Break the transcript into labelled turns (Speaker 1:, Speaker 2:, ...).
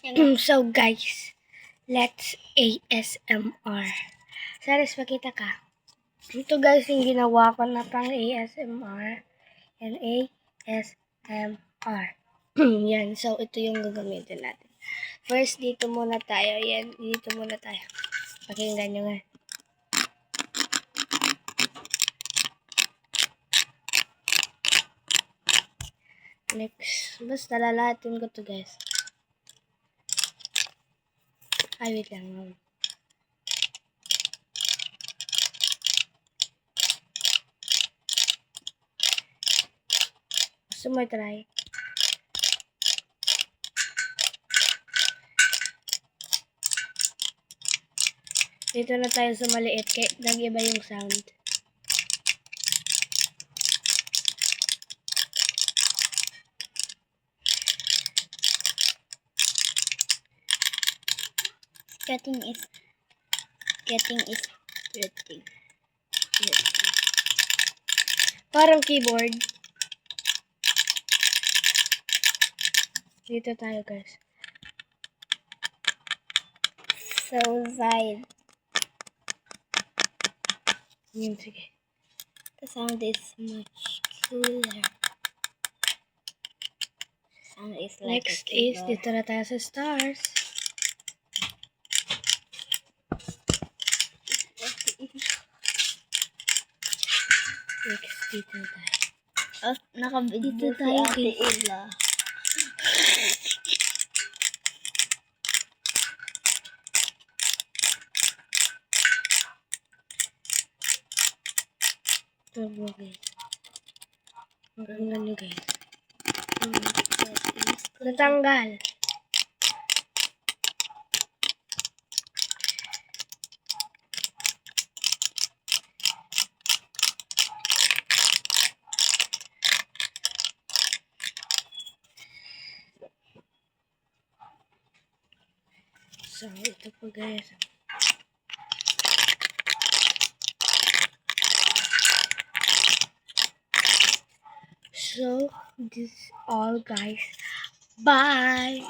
Speaker 1: So guys, let's ASMR. Saris, pakita ka. Ito guys yung ginawa ko na pang ASMR. Yan, ASMR. Yan, so ito yung gagamitin natin. First, dito muna tayo. Yan, dito muna tayo. Pakinggan nyo nga. Next, basta lalahatin ko to guys. Ay, wait lang. Gusto mo try? Dito na tayo sa maliit. Kaya nag-iba yung sound.
Speaker 2: Getting is pretty.
Speaker 1: Parang keyboard. Dito tayo guys.
Speaker 2: So wide.
Speaker 1: Yun, sige.
Speaker 2: The sound is much cooler. Sound is like
Speaker 1: Next
Speaker 2: a
Speaker 1: is,
Speaker 2: keyboard.
Speaker 1: dito na tayo sa stars. Next, dito na tayo.
Speaker 2: Oh, nakabidyo
Speaker 1: Dito
Speaker 2: si
Speaker 1: tayo,
Speaker 2: Ate
Speaker 1: guys.
Speaker 2: Ella.
Speaker 1: Turbo guys. Natanggal nyo guys. Natanggal. So, ito po guys. So, this is all guys. Bye!